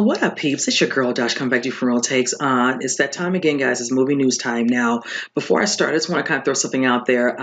What up, peeps? It's your girl, Josh, coming back to you from Real Takes. It's that time again, guys. It's movie news time now. Before I start, I just want to kind of throw something out there.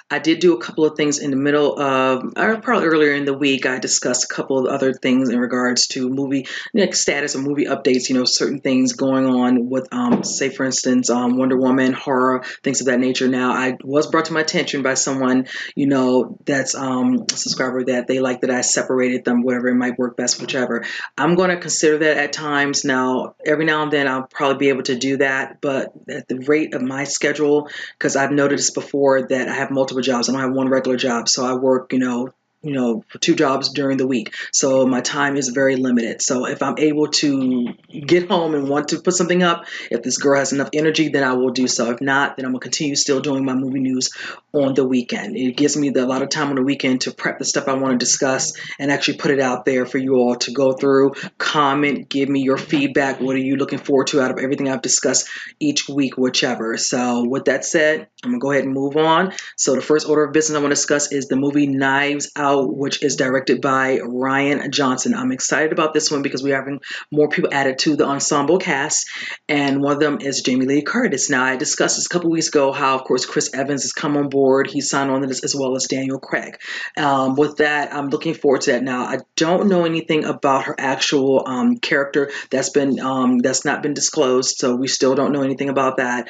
I did do a couple of things in the middle of, or probably earlier in the week. I discussed a couple of other things in regards to movie status or movie updates. Certain things going on with, say, for instance, Wonder Woman, horror, things of that nature. Now, I was brought to my attention by someone, that's a subscriber that they like that I separated them, whatever it might work best, whichever. I'm going to consider that at times. Now, every now and then I'll probably be able to do that, but at the rate of my schedule, because I've noticed before that I have multiple jobs. I don't have one regular job, so I work, for two jobs during the week. So my time is very limited. So if I'm able to get home and want to put something up, if this girl has enough energy, then I will do so. If not, then I'm going to continue still doing my movie news on the weekend. It gives me a lot of time on the weekend to prep the stuff I want to discuss and actually put it out there for you all to go through, comment, give me your feedback. What are you looking forward to out of everything I've discussed each week, whichever. So with that said, I'm going to go ahead and move on. So the first order of business I want to discuss is the movie Knives Out, which is directed by Rian Johnson. I'm excited about this one because we're having more people added to the ensemble cast, and one of them is Jamie Lee Curtis. Now, I discussed this a couple weeks ago how, of course, Chris Evans has come on board. He's signed on to this, as well as Daniel Craig. With that, I'm looking forward to that. Now, I don't know anything about her actual character that's not been disclosed, so we still don't know anything about that.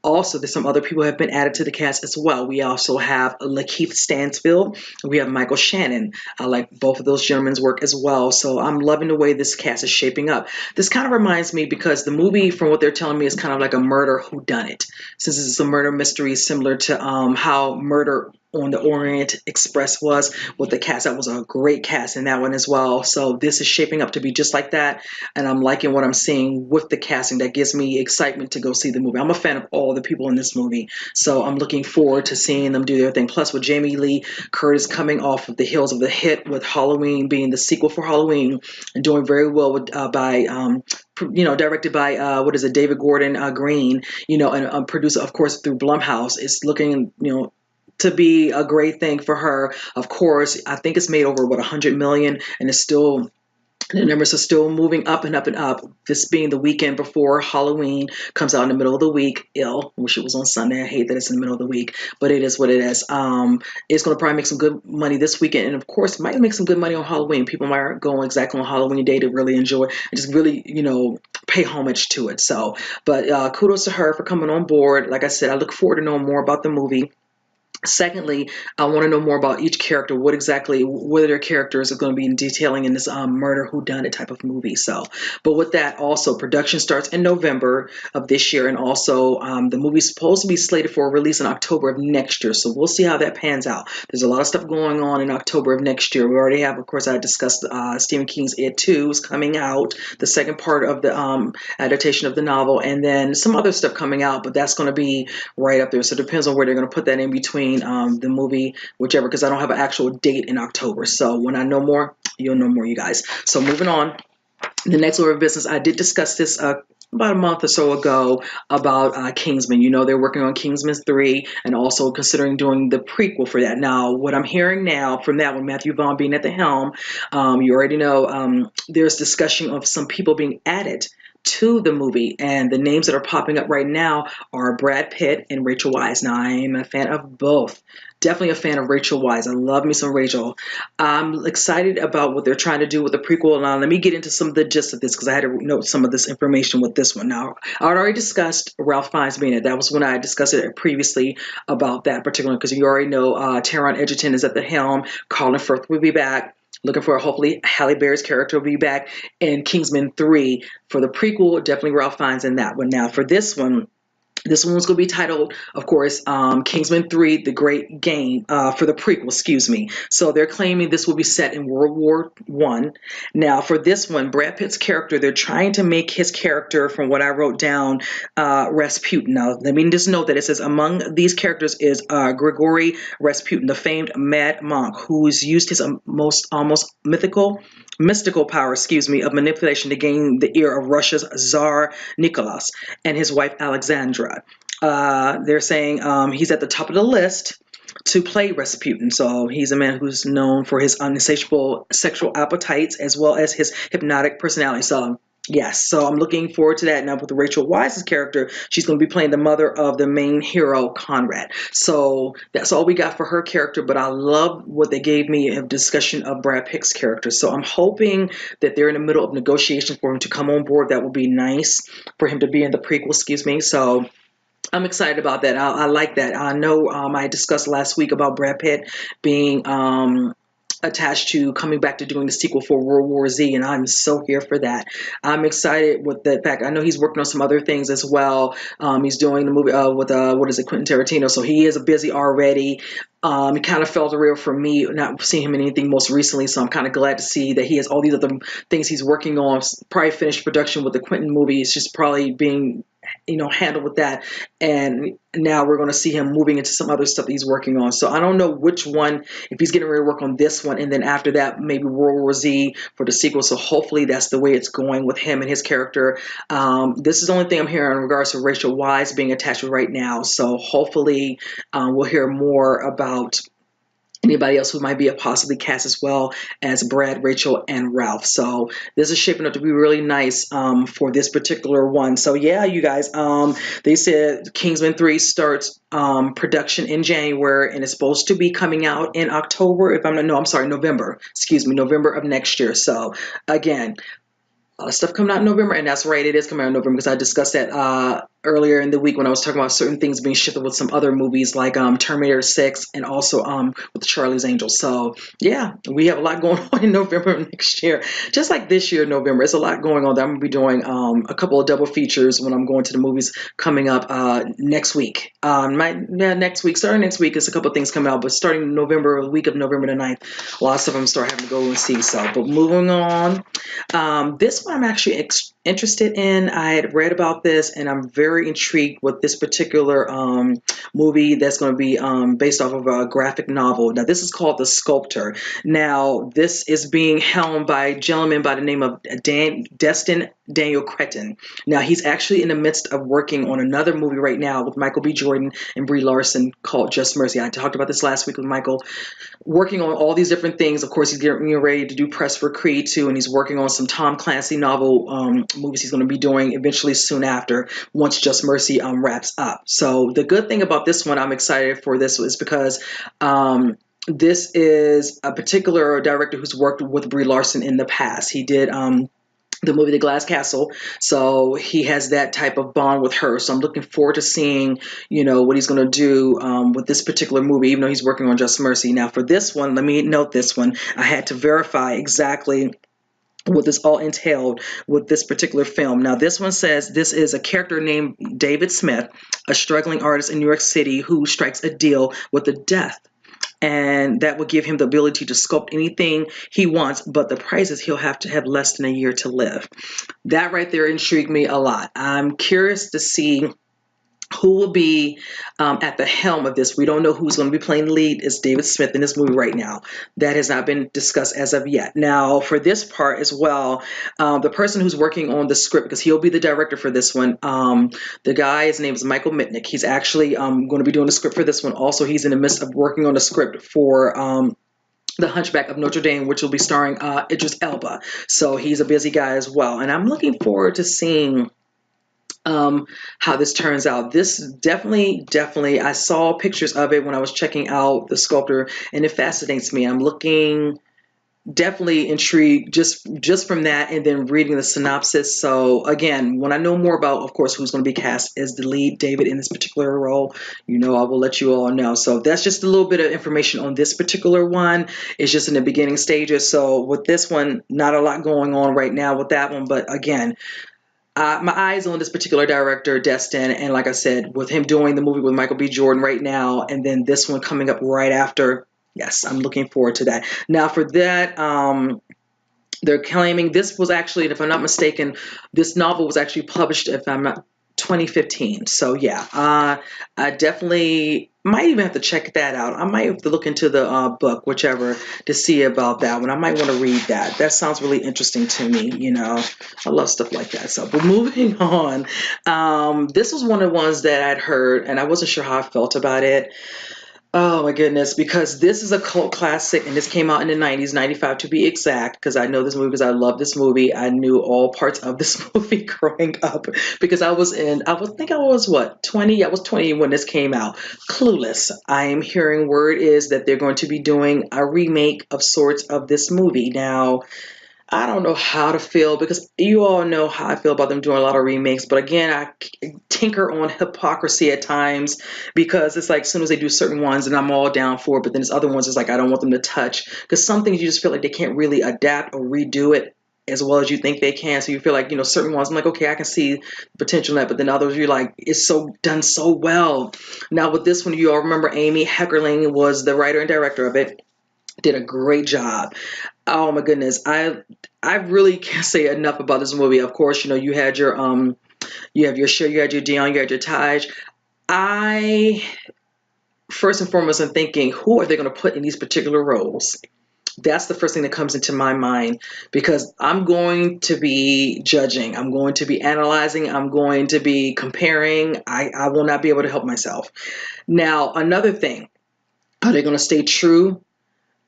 Also, there's some other people who have been added to the cast as well. We also have Lakeith Stanfield. We have Michael Shannon. I like both of those gentlemen's work as well. So I'm loving the way this cast is shaping up. This kind of reminds me, because the movie, from what they're telling me, is kind of like a murder whodunit. Since it's a murder mystery similar to how Murder on the Orient Express was with the cast. That was a great cast in that one as well. So this is shaping up to be just like that. And I'm liking what I'm seeing with the casting. That gives me excitement to go see the movie. I'm a fan of all the people in this movie. So I'm looking forward to seeing them do their thing. Plus, with Jamie Lee Curtis coming off of the heels of the hit with Halloween, being the sequel for Halloween, and doing very well with directed by David Gordon Green, and produced, of course, through Blumhouse. It's looking, to be a great thing for her. Of course, I think it's made over 100 million, and it's still, the numbers are still moving up and up and up. This being the weekend before Halloween comes out in the middle of the week. Wish it was on Sunday. I hate that it's in the middle of the week, but it is what it is. It's going to probably make some good money this weekend, and of course, it might make some good money on Halloween. People might go exactly on Halloween day to really enjoy and just really, pay homage to it. So, but kudos to her for coming on board. Like I said, I look forward to knowing more about the movie. Secondly, I want to know more about each character. What their characters are going to be detailing in this murder whodunit type of movie. So, but with that, also production starts in November of this year, and also the movie's supposed to be slated for a release in October of next year. So we'll see how that pans out. There's a lot of stuff going on in October of next year. We already have, of course, I discussed Stephen King's It 2 is coming out, the second part of the adaptation of the novel, and then some other stuff coming out. But that's going to be right up there. So it depends on where they're going to put that in between the movie, whichever, because I don't have an actual date in October. So when I know more, you'll know more, you guys. So moving on, the next order of business, I did discuss this about a month or so ago about Kingsman. They're working on Kingsman 3 and also considering doing the prequel for that. Now, what I'm hearing now from that one, Matthew Vaughn being at the helm, you already know there's discussion of some people being added to the movie, and the names that are popping up right now are Brad Pitt and Rachel Weisz. Now, I am a fan of both. Definitely a fan of Rachel Weisz. I love me some Rachel. I'm excited about what they're trying to do with the prequel. Now, let me get into some of the gist of this, because I had to note some of this information with this one. Now, I had already discussed Ralph Fiennes being it. That was when I discussed it previously about that particular, because you already know Taron Egerton is at the helm. Colin Firth will be back. Looking for, hopefully, Halle Berry's character will be back in Kingsman 3. For the prequel, definitely Ralph Fiennes in that one. Now, for this one was going to be titled, of course, Kingsman 3, The Great Game, for the prequel, excuse me. So they're claiming this will be set in World War I. Now, for this one, Brad Pitt's character, they're trying to make his character, from what I wrote down, Rasputin. Now, let me just note that it says among these characters is Grigory Rasputin, the famed mad monk, who's used his almost mystical power, of manipulation to gain the ear of Russia's Tsar Nicholas and his wife Alexandra. They're saying he's at the top of the list to play Rasputin. So he's a man who's known for his insatiable sexual appetites as well as his hypnotic personality. So yes, so I'm looking forward to that. Now with Rachel Weisz's character, she's going to be playing the mother of the main hero, Conrad. So that's all we got for her character, but I love what they gave me a discussion of Brad Pitt's character. So I'm hoping that they're in the middle of negotiations for him to come on board. That would be nice for him to be in the prequel, excuse me. So I'm excited about that. I like that. I know I discussed last week about Brad Pitt being attached to coming back to doing the sequel for World War Z, and I'm so here for that. I'm excited with the fact I know he's working on some other things as well. He's doing the movie with what is it, Quentin Tarantino, so he is busy already. It kind of felt real for me not seeing him in anything most recently, so I'm kind of glad to see that he has all these other things he's working on. Probably finished production with the Quentin movie. It's just probably being handled with that, and now we're going to see him moving into some other stuff that he's working on. So I don't know which one, if he's getting ready to work on this one, and then after that maybe World War Z for the sequel. So hopefully that's the way it's going with him and his character. This is the only thing I'm hearing in regards to Rachel Weisz being attached to right now, so hopefully we'll hear more about anybody else who might be a possibly cast as well as Brad, Rachel, and Ralph. So this is shaping up to be really nice for this particular one. So yeah, you guys, they said Kingsman 3 starts production in January and it's supposed to be coming out in October. November. Excuse me, November of next year. So again, stuff coming out in November, and that's right, it is coming out in November because I discussed that earlier in the week when I was talking about certain things being shifted with some other movies like Terminator 6 and also with Charlie's Angels. So yeah, we have a lot going on in November of next year. Just like this year in November, it's a lot going on that I'm going to be doing a couple of double features when I'm going to the movies coming up next week. Starting next week, is a couple of things coming out, but starting November, the week of November the 9th, a lot of stuff I'm start having to go and see. So, but moving on, this one I'm actually interested in. I had read about this and I'm very intrigued with this particular movie that's going to be based off of a graphic novel. Now this is called The Sculptor. Now this is being helmed by a gentleman by the name of Destin Daniel Cretton. Now he's actually in the midst of working on another movie right now with Michael B. Jordan and Brie Larson called Just Mercy. I talked about this last week with Michael, working on all these different things. Of course, he's getting ready to do press for Creed 2, and he's working on some Tom Clancy novel movies he's going to be doing eventually soon after, once Just Mercy wraps up. So the good thing about this one, I'm excited for this, is because this is a particular director who's worked with Brie Larson in the past. He did the movie The Glass Castle, so he has that type of bond with her. So I'm looking forward to seeing, what he's going to do with this particular movie, even though he's working on Just Mercy. Now for this one, let me note this one. I had to verify exactly what this all entailed with this particular film. Now this one says this is a character named David Smith, a struggling artist in New York City who strikes a deal with the death, and that will give him the ability to sculpt anything he wants, but the price is he'll have to have less than a year to live. That right there intrigued me a lot. I'm curious to see who will be at the helm of this. We don't know who's going to be playing the lead. It's David Smith in this movie right now. That has not been discussed as of yet. Now, for this part as well, the person who's working on the script, because he'll be the director for this one, the guy, his name is Michael Mitnick. He's actually going to be doing the script for this one. Also, he's in the midst of working on the script for The Hunchback of Notre Dame, which will be starring Idris Elba. So he's a busy guy as well. And I'm looking forward to seeing how this turns out. This definitely, I saw pictures of it when I was checking out The Sculptor, and it fascinates me. I'm looking definitely intrigued just from that, and then reading the synopsis. So again, when I know more about, of course, who's going to be cast as the lead David in this particular role, I will let you all know. So that's just a little bit of information on this particular one. It's just in the beginning stages. So with this one, not a lot going on right now with that one, but again, my eyes on this particular director, Destin, and like I said, with him doing the movie with Michael B. Jordan right now, and then this one coming up right after. Yes, I'm looking forward to that. Now for that, they're claiming this was actually, if I'm not mistaken, this novel was actually published, 2015. So yeah, I definitely might even have to check that out. I might have to look into the book, whichever, to see about that one. I might want to read that. That sounds really interesting to me. I love stuff like that. So, but moving on, this was one of the ones that I'd heard, and I wasn't sure how I felt about it. Oh my goodness, because this is a cult classic and this came out in the 90s, 95 to be exact, because I know this movie because I love this movie. I knew all parts of this movie growing up because I think I was what, 20? I was 20 when this came out. Clueless. I am hearing word is that they're going to be doing a remake of sorts of this movie. Now, I don't know how to feel because you all know how I feel about them doing a lot of remakes. But again, tinker on hypocrisy at times because it's like as soon as they do certain ones and I'm all down for it, but then there's other ones it's like I don't want them to touch because some things you just feel like they can't really adapt or redo it as well as you think they can. So you feel like, certain ones I'm like, okay, I can see potential in that, but then others you're like, it's so done so well. Now with this one, you all remember Amy Heckerling was the writer and director of it, did a great job. Oh my goodness. I really can't say enough about this movie. Of course, you had your you have your Cher, you had your Dion, you had your Taj. I first and foremost am thinking, who are they going to put in these particular roles? That's the first thing that comes into my mind because I'm going to be judging, I'm going to be analyzing, I'm going to be comparing. I will not be able to help myself. Now, another thing, are they going to stay true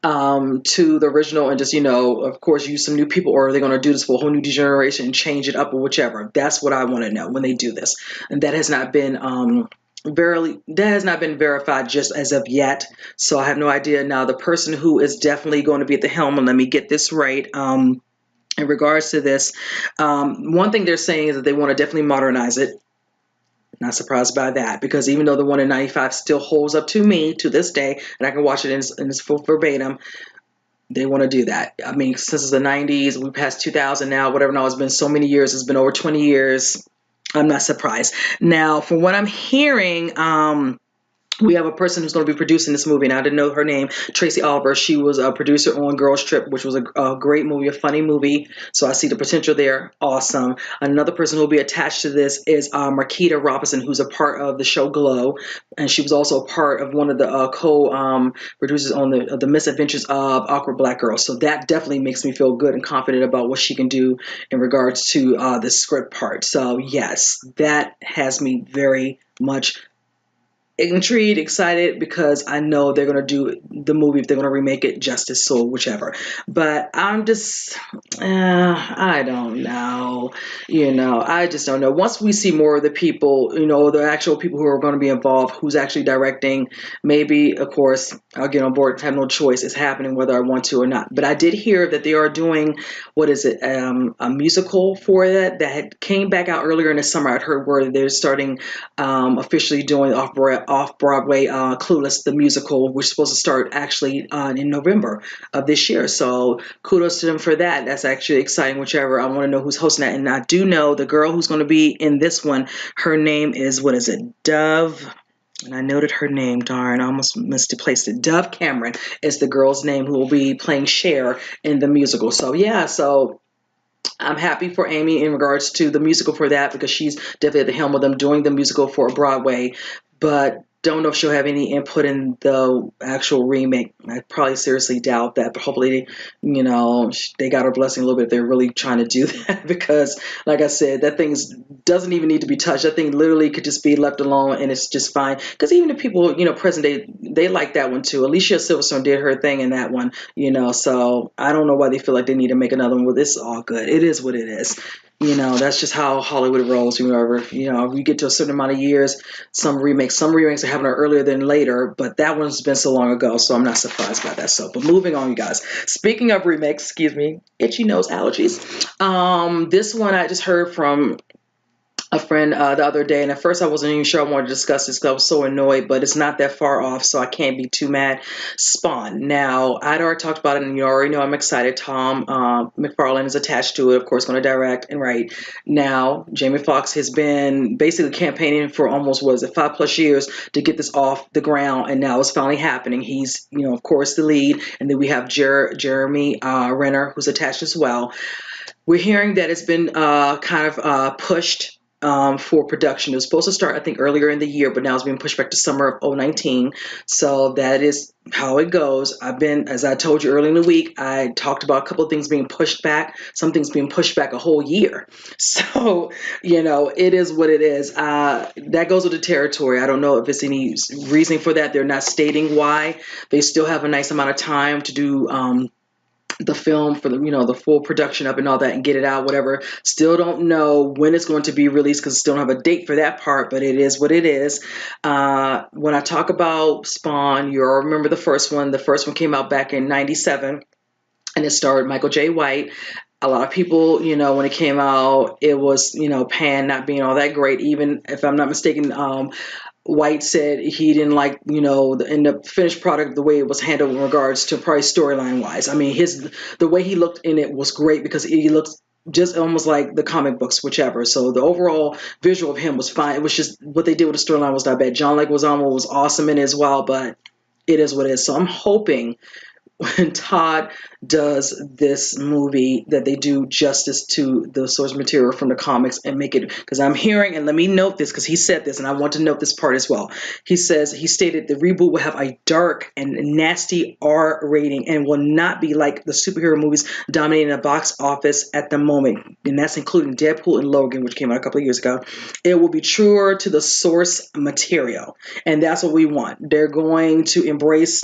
to the original and just, of course, use some new people, or are they going to do this for a whole new generation and change it up or whichever? That's what I want to know when they do this. And that has not been verified just as of yet. So I have no idea. Now, the person who is definitely going to be at the helm, and let me get this right. In regards to this, one thing they're saying is that they want to definitely modernize it. Not surprised by that because even though the one in 95 still holds up to me to this day and I can watch it in its full verbatim, they want to do that. I mean, since it's the 90s, we passed 2000 now, whatever. Now, it's been so many years. It's been over 20 years. I'm not surprised. Now, from what I'm hearing, we have a person who's going to be producing this movie, and I didn't know her name, Tracy Oliver. She was a producer on Girls Trip, which was a great movie, a funny movie. So I see the potential there. Awesome. Another person who will be attached to this is Marquita Robinson, who's a part of the show Glow, and she was also a part of one of the co-producers on the Misadventures of Awkward Black Girls. So that definitely makes me feel good and confident about what she can do in regards to the script part. So yes, that has me very much intrigued, excited because I know they're going to do the movie, if they're going to remake it, Justice, Soul, whichever. But I'm just, I don't know. I just don't know. Once we see more of the people, the actual people who are going to be involved, who's actually directing, maybe, of course, I'll get on board, have no choice. It's happening whether I want to or not. But I did hear that they are doing, what is it, a musical for that had came back out earlier in the summer. I'd heard where they're starting officially doing off-Broadway Clueless, the musical, which is supposed to start actually in November of this year. So kudos to them for that. That's actually exciting, whichever. I want to know who's hosting that. And I do know the girl who's going to be in this one, her name is, what is it, Dove? And I noted her name, darn, I almost misplaced it. Dove Cameron is the girl's name who will be playing Cher in the musical. So yeah, so I'm happy for Amy in regards to the musical for that because she's definitely at the helm of them doing the musical for Broadway. But don't know if she'll have any input in the actual remake. I probably seriously doubt that, but hopefully, they got her blessing a little bit. They're really trying to do that because, like I said, that thing doesn't even need to be touched. That thing literally could just be left alone and it's just fine. Because even the people, present day, they like that one too. Alicia Silverstone did her thing in that one, so I don't know why they feel like they need to make another one. Well, this is all good. It is what it is. That's just how Hollywood rolls. We get to a certain amount of years, some remakes are happening earlier than later, but that one's been so long ago, so I'm not surprised by that. So, but moving on, you guys. Speaking of remakes, excuse me, itchy nose allergies. This one I just heard from a friend the other day, and at first I wasn't even sure I wanted to discuss this because I was so annoyed, but it's not that far off, so I can't be too mad. Spawn. Now, I'd already talked about it, and you already know I'm excited. Tom McFarlane is attached to it, of course, going to direct and write. Now, Jamie Foxx has been basically campaigning for almost, 5+ years to get this off the ground, and now it's finally happening. He's, of course, the lead, and then we have Jeremy Renner, who's attached as well. We're hearing that it's been kind of pushed for production. It was supposed to start, I think, earlier in the year, but now it's being pushed back to summer of 2019. So that is how it goes. I've been, as I told you earlier in the week, I talked about a couple of things being pushed back, some things being pushed back a whole year. So, it is what it is. That goes with the territory. I don't know if it's any reason for that. They're not stating why. They still have a nice amount of time to do the film for the full production up and all that and get it out, whatever. Still don't know when it's going to be released because still don't have a date for that part, but it is what it is. When I talk about Spawn, you'll remember the first one. The first one came out back in 97 and it starred Michael J. White. A lot of people, when it came out, it was, Pan not being all that great. Even if I'm not mistaken, White said he didn't like, in the finished product, the way it was handled in regards to probably storyline wise. I mean, the way he looked in it was great because he looks just almost like the comic books, whichever. So the overall visual of him was fine. It was just what they did with the storyline was not bad. John Leguizamo was awesome in it as well, but it is what it is. So I'm hoping when Todd does this movie that they do justice to the source material from the comics and make it, because I'm hearing, and let me note this because he said this and I want to note this part as well. He stated the reboot will have a dark and nasty R rating and will not be like the superhero movies dominating the box office at the moment, and that's including Deadpool and Logan, which came out a couple of years ago. It will be truer to the source material, and that's what we want. They're going to embrace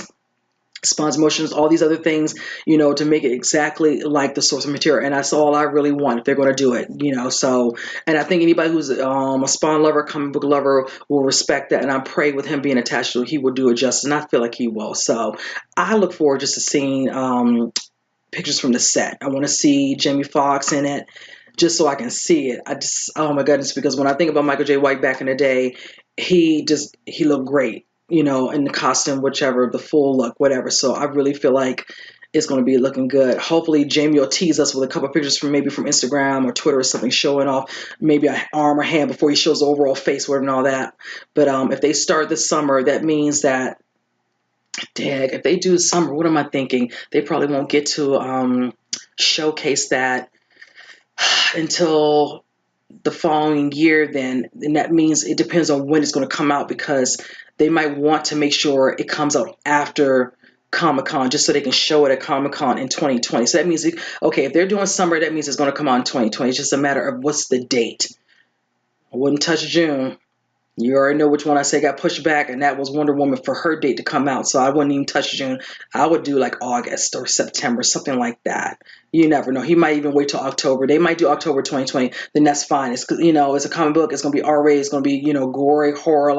Spawn's motions, all these other things, to make it exactly like the source material. And that's all I really want if they're going to do it, So, and I think anybody who's a Spawn lover, comic book lover will respect that. And I pray with him being attached to it, he will do it justice. And I feel like he will. So I look forward just to seeing pictures from the set. I want to see Jamie Foxx in it just so I can see it. Oh my goodness, because when I think about Michael J. White back in the day, he looked great, in the costume, whichever, the full look, whatever. So I really feel like it's going to be looking good. Hopefully Jamie will tease us with a couple of pictures from Instagram or Twitter or something, showing off maybe an arm or hand before he shows the overall face, whatever, and all that. But if they start this summer, that means that, if they do summer, what am I thinking? They probably won't get to showcase that until the following year then, and that means it depends on when it's going to come out, because they might want to make sure it comes out after Comic-Con just so they can show it at Comic-Con in 2020. So that means, okay, if they're doing summer, that means it's going to come out in 2020. It's just a matter of what's the date. I wouldn't touch June. You already know which one I say got pushed back, and that was Wonder Woman for her date to come out. So I wouldn't even touch June. I would do like August or September, something like that. You never know. He might even wait till October. They might do October 2020. Then that's fine. It's it's a comic book. It's gonna be R-rated. It's gonna be gory horror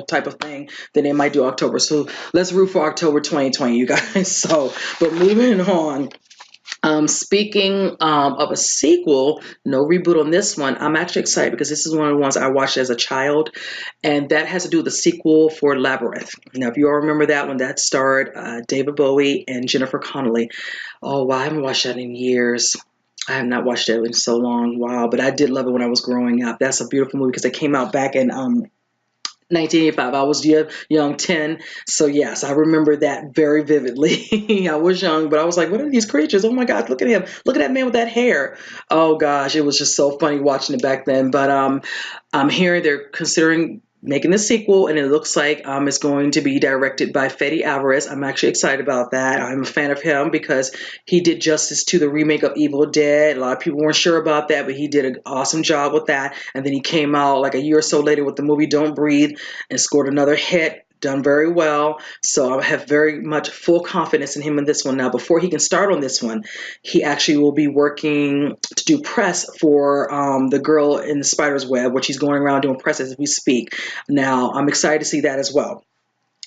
type of thing. Then they might do October. So let's root for October 2020, you guys. So, but moving on. Speaking of a sequel, no reboot on this one. I'm actually excited because this is one of the ones I watched as a child, and that has to do with the sequel for Labyrinth. Now, if you all remember that one, that starred David Bowie and Jennifer Connelly. Oh, wow, I haven't watched that in years. I have not watched that in so long. Wow, but I did love it when I was growing up. That's a beautiful movie because it came out back in 1985. I was young, 10. So yes, I remember that very vividly. I was young, but I was like, what are these creatures? Oh my God, look at him. Look at that man with that hair. Oh gosh, it was just so funny watching it back then. But I'm hearing they're considering making the sequel, and it looks like it's going to be directed by Fede Alvarez. I'm actually excited about that. I'm a fan of him because he did justice to the remake of Evil Dead. A lot of people weren't sure about that, but he did an awesome job with that. And then he came out like a year or so later with the movie Don't Breathe and scored another hit. Done very well. So I have very much full confidence in him in this one. Now, before he can start on this one, he actually will be working to do press for The Girl in the Spider's Web, which he's going around doing press as we speak. Now, I'm excited to see that as well.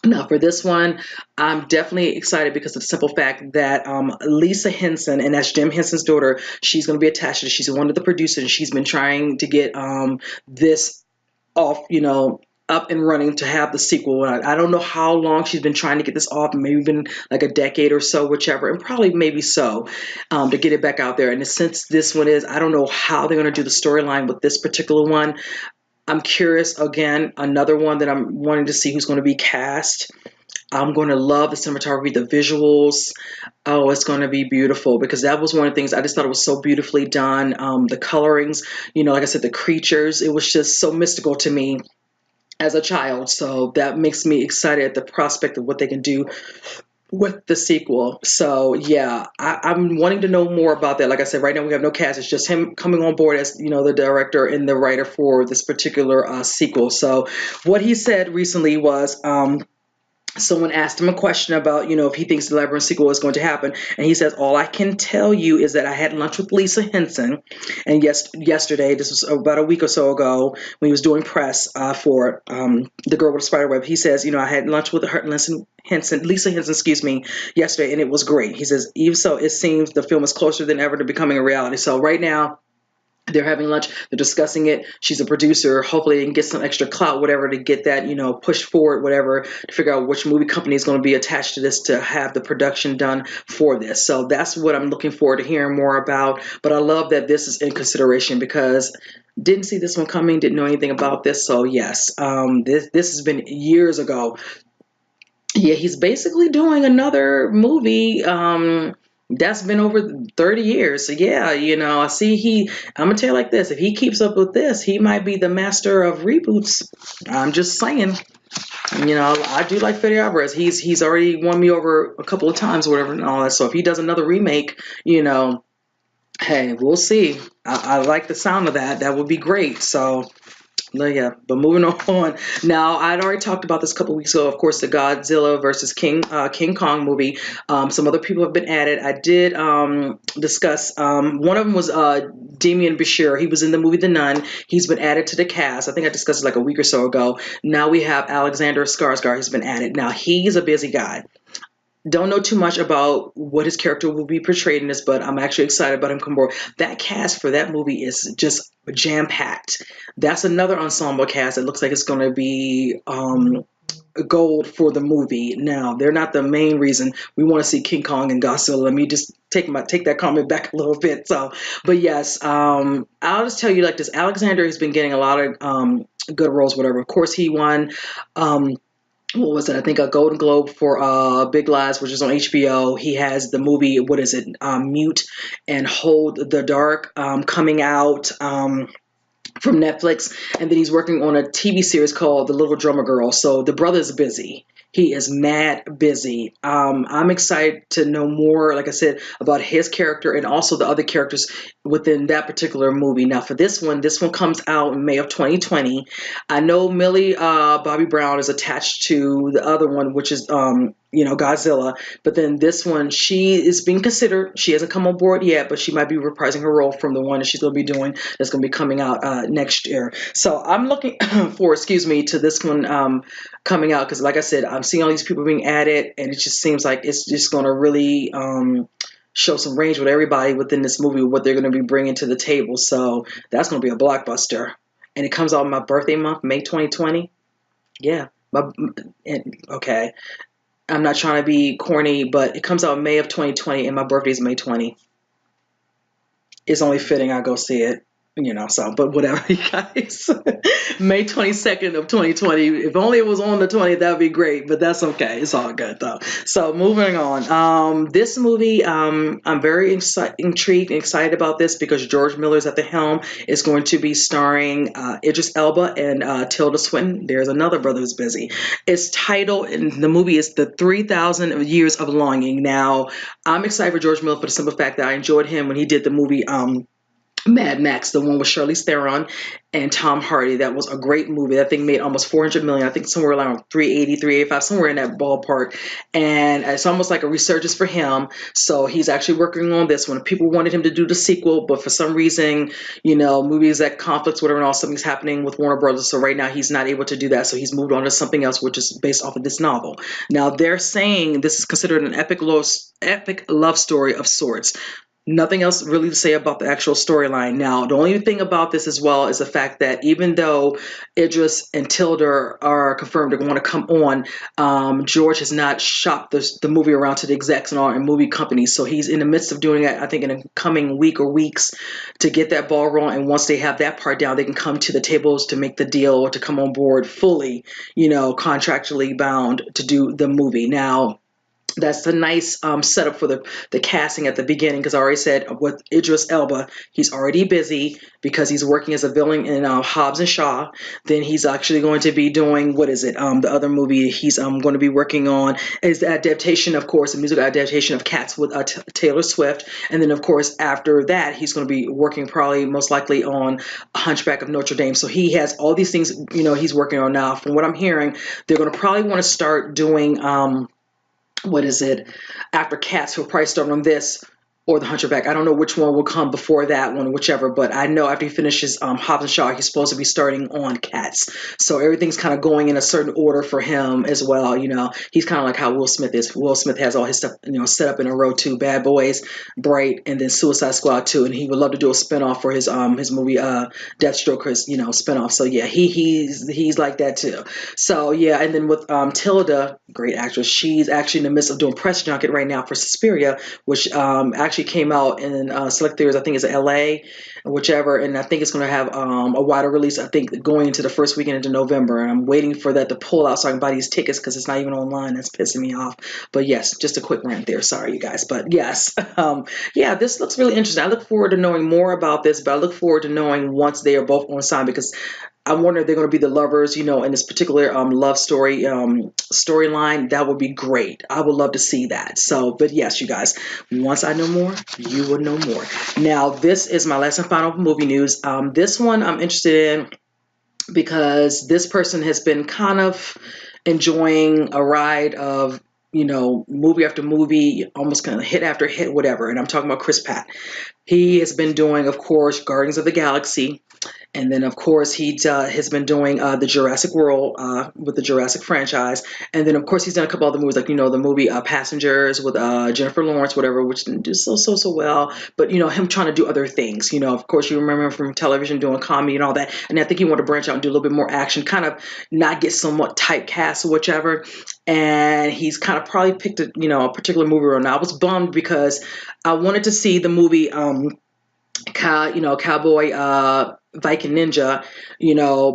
Now, for this one, I'm definitely excited because of the simple fact that Lisa Henson, and that's Jim Henson's daughter, she's going to be attached to it. She's one of the producers, and she's been trying to get this off, up and running to have the sequel. I don't know how long she's been trying to get this off, maybe been like a decade or so, whichever, and probably maybe so, to get it back out there. And since this one is, I don't know how they're going to do the storyline with this particular one. I'm curious, again, another one that I'm wanting to see who's going to be cast. I'm going to love the cinematography, the visuals. Oh, it's going to be beautiful because that was one of the things I just thought it was so beautifully done. The colorings, like I said, the creatures, it was just so mystical to me as a child. So that makes me excited at the prospect of what they can do with the sequel. So yeah, I'm wanting to know more about that. Like I said, right now we have no cast. It's just him coming on board as the director and the writer for this particular sequel. So what he said recently was. Someone asked him a question about, if he thinks the Labyrinth sequel is going to happen, and he says, "All I can tell you is that I had lunch with Lisa Henson, and yesterday, this was about a week or so ago, when he was doing press for the Girl with the Spiderweb. He says, I had lunch with her, Lisa Henson, excuse me, yesterday, and it was great. He says, even so, it seems the film is closer than ever to becoming a reality. So right now." They're having lunch. They're discussing it. She's a producer. Hopefully, they can get some extra clout, whatever, to get that, pushed forward, whatever, to figure out which movie company is going to be attached to this to have the production done for this. So that's what I'm looking forward to hearing more about. But I love that this is in consideration because didn't see this one coming. Didn't know anything about this. So yes, this has been years ago. Yeah, he's basically doing another movie. That's been over 30 years. So yeah, I see I'm gonna tell you like this, if he keeps up with this, he might be the master of reboots. I'm just saying. I do like Fede Alvarez. He's already won me over a couple of times, or whatever, and all that. So if he does another remake, hey, we'll see. I like the sound of that. That would be great. So no, yeah, but moving on. Now, I'd already talked about this a couple weeks ago. Of course, the Godzilla versus King Kong movie. Some other people have been added. I did discuss. One of them was Damian Bashir. He was in the movie The Nun. He's been added to the cast. I think I discussed it like a week or so ago. Now we have Alexander Skarsgård. He's been added. Now he's a busy guy. Don't know too much about what his character will be portrayed in this, but I'm actually excited about him coming aboard. That cast for that movie is just jam packed. That's another ensemble cast. It looks like it's going to be gold for the movie. Now they're not the main reason we want to see King Kong and Godzilla. Let me just take that comment back a little bit. So, but yes, I'll just tell you like this. Alexander has been getting a lot of good roles. Whatever. Of course, he won. What was it? I think a Golden Globe for Big Lies, which is on HBO. He has the movie, what is it? Mute and Hold the Dark coming out. From Netflix, and then he's working on a TV series called The Little Drummer Girl. So the brother's busy. He is mad busy. I'm excited to know more, like I said, about his character and also the other characters within that particular movie. Now, for this one comes out in May of 2020. I know Millie Bobby Brown is attached to the other one, which is Godzilla. But then this one, she is being considered. She hasn't come on board yet, but she might be reprising her role from the one that she's going to be doing that's going to be coming out next year. So I'm looking for, to this one coming out because, like I said, I'm seeing all these people being added, and it just seems like it's just going to really show some range with everybody within this movie, what they're going to be bringing to the table. So that's going to be a blockbuster. And it comes out in my birthday month, May 2020. Yeah. Okay. I'm not trying to be corny, but it comes out in May of 2020, and my birthday is May 20. It's only fitting I go see it. But whatever, you guys. May 22nd of 2020. If only it was on the 20th, that'd be great, but that's okay. It's all good though. So moving on. This movie, I'm very intrigued and excited about this because George Miller's at the helm. Is going to be starring Idris Elba and Tilda Swinton. There's another brother who's busy. It's titled, and the movie is The 3,000 Years of Longing. Now, I'm excited for George Miller for the simple fact that I enjoyed him when he did the movie Mad Max, the one with Charlize Theron and Tom Hardy. That was a great movie. That thing made almost 400 million. I think somewhere around 380, 385, somewhere in that ballpark. And it's almost like a resurgence for him. So he's actually working on this one. People wanted him to do the sequel, but for some reason, movies that conflicts, whatever, and all something's happening with Warner Brothers. So right now he's not able to do that. So he's moved on to something else, which is based off of this novel. Now they're saying this is considered an epic love story of sorts. Nothing else really to say about the actual storyline. Now, the only thing about this as well is the fact that even though Idris and Tilda are confirmed they're going to come on, George has not shopped the movie around to the execs and all and movie companies. So he's in the midst of doing it, I think, in a coming week or weeks to get that ball rolling. And once they have that part down, they can come to the tables to make the deal or to come on board fully, contractually bound to do the movie. Now, that's a nice setup for the casting at the beginning, because I already said with Idris Elba, he's already busy because he's working as a villain in Hobbs and Shaw. Then he's actually going to be doing, what is it, the other movie he's going to be working on is the adaptation, of course, the musical adaptation of Cats with Taylor Swift. And then, of course, after that, he's going to be working probably most likely on Hunchback of Notre Dame. So he has all these things, he's working on now. From what I'm hearing, they're going to probably want to start doing what is it, after Cats, who'll probably start on this or the Hunchback. I don't know which one will come before that one, whichever, but I know after he finishes Hobbs and Shaw, he's supposed to be starting on Cats. So everything's kind of going in a certain order for him as well. He's kind of like how Will Smith is. Will Smith has all his stuff, set up in a row too. Bad Boys, Bright, and then Suicide Squad 2. And he would love to do a spinoff for his movie Deathstroke, his spinoff. So yeah, he's like that too. So yeah, and then with Tilda, great actress, she's actually in the midst of doing press junket right now for Suspiria, which actually came out in select theaters, I think it's LA, whichever, and I think it's going to have a wider release, I think, going into the first weekend into November. And I'm waiting for that to pull out so I can buy these tickets because it's not even online. That's pissing me off. But yes, just a quick rant there. Sorry, you guys. But yes, yeah, this looks really interesting. I look forward to knowing more about this, but I look forward to knowing once they are both on sign, because I wonder if they're going to be the lovers, in this particular love story storyline. That would be great. I would love to see that. So, but yes, you guys, once I know more, you will know more. Now, this is my last and final movie news. This one I'm interested in because this person has been kind of enjoying a ride of movie after movie, almost kind of hit after hit, whatever. And I'm talking about Chris Pratt. He has been doing, of course, Guardians of the Galaxy. And then, of course, he has been doing the Jurassic World with the Jurassic franchise. And then, of course, he's done a couple other movies, like, the movie Passengers with Jennifer Lawrence, whatever, which didn't do so well. But, him trying to do other things. Of course, you remember him from television doing comedy and all that. And I think he wanted to branch out and do a little bit more action, kind of not get somewhat typecast or whichever. And he's kind of probably picked a particular movie role. Now, I was bummed because I wanted to see the movie Cowboy Viking Ninja,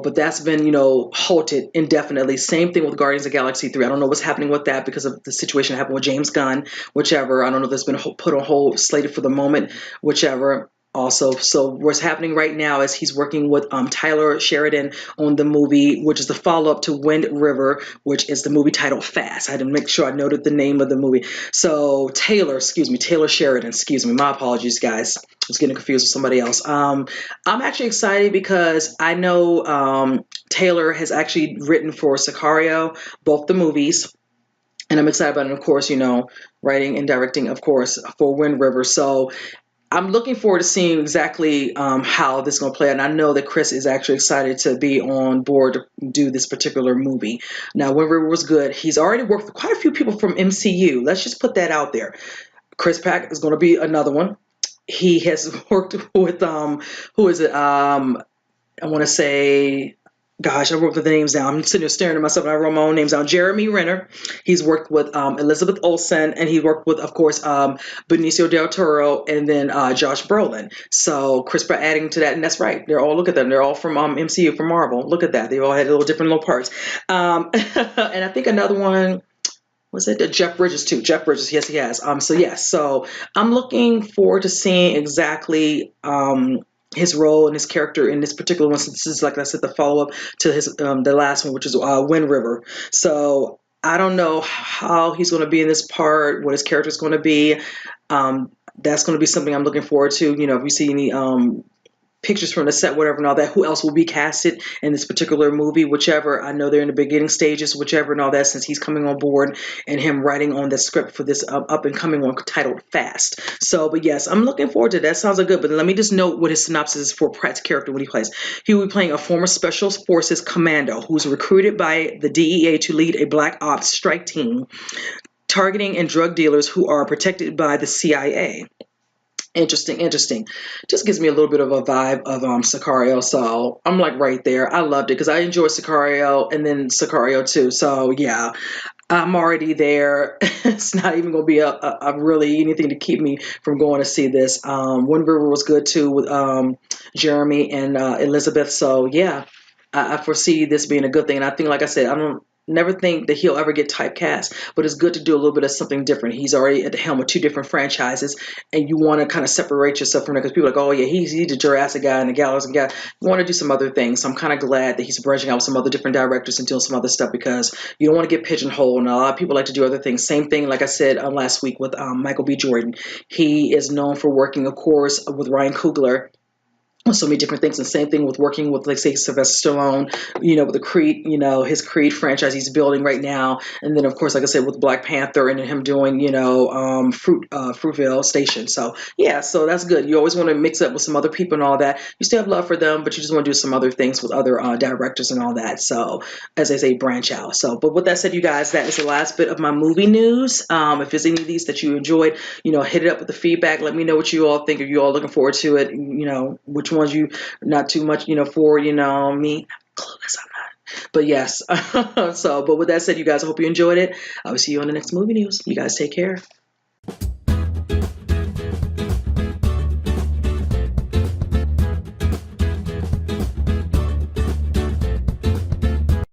but that's been, halted indefinitely. Same thing with Guardians of the Galaxy 3. I don't know what's happening with that because of the situation that happened with James Gunn, whichever. I don't know if that's been put on hold, slated for the moment, whichever. Also, so what's happening right now is he's working with Tyler Sheridan on the movie, which is the follow-up to Wind River, which is the movie titled Fast. I had to make sure I noted the name of the movie. So Taylor Sheridan, my apologies, guys. I was getting confused with somebody else. I'm actually excited because I know Taylor has actually written for Sicario, both the movies. And I'm excited about it, of course, writing and directing, of course, for Wind River. So I'm looking forward to seeing exactly how this is going to play out. And I know that Chris is actually excited to be on board to do this particular movie. Now, Wind River was good. He's already worked with quite a few people from MCU. Let's just put that out there. Chris Pratt is going to be another one. He has worked with, who is it? I want to say... Gosh, I wrote the names down. I'm sitting here staring at myself and I wrote my own names down. Jeremy Renner. He's worked with Elizabeth Olsen, and he worked with, of course, Benicio del Toro, and then Josh Brolin. So Chris Pratt adding to that, and that's right. Look at them. They're all from MCU, from Marvel. Look at that. They all had different little parts. And I think another one, was it Jeff Bridges too? Jeff Bridges, yes, he has. So I'm looking forward to seeing exactly his role and his character in this particular one, since this is, like I said, the follow-up to his the last one, which is Wind River. So I don't know how he's going to be in this part, what his character is going to be. That's going to be something I'm looking forward to. If you see any pictures from the set, whatever, and all that, who else will be casted in this particular movie, whichever. I know they're in the beginning stages, whichever, and all that, since he's coming on board and him writing on the script for this up and coming one titled Fast. So, but yes, I'm looking forward to that. That sounds good. But let me just note what his synopsis is for Pratt's character, what he plays. He will be playing a former Special Forces commando who's recruited by the DEA to lead a black ops strike team targeting and drug dealers who are protected by the CIA. Interesting, interesting. Just gives me a little bit of a vibe of Sicario, so I'm like right there. I loved it because I enjoyed Sicario and then Sicario too. So yeah, I'm already there. It's not even going to be a really anything to keep me from going to see this. Wind River was good too with Jeremy and Elizabeth. So yeah, I foresee this being a good thing. And I think, like I said, I don't never think that he'll ever get typecast, but it's good to do a little bit of something different. He's already at the helm of two different franchises, and you want to kind of separate yourself from it because people are like, oh yeah, he's the Jurassic guy and the Galaxy guy. You want to do some other things. So I'm kind of glad that he's branching out with some other different directors and doing some other stuff because you don't want to get pigeonholed. And a lot of people like to do other things. Same thing, like I said last week with Michael B. Jordan. He is known for working, of course, with Ryan Coogler so many different things. And same thing with working with, like, say, Sylvester Stallone, with the Creed, his Creed franchise he's building right now. And then, of course, like I said, with Black Panther and him doing, Fruitvale Station. So, yeah, so that's good. You always want to mix up with some other people and all that. You still have love for them, but you just want to do some other things with other directors and all that. So, as I say, branch out. So, but with that said, you guys, that is the last bit of my movie news. If there's any of these that you enjoyed, hit it up with the feedback. Let me know what you all think. Are you all looking forward to it? Which ones you not too much, for, me. Clueless, I'm not. But yes. But with that said, you guys, I hope you enjoyed it. I will see you on the next movie news. You guys take care.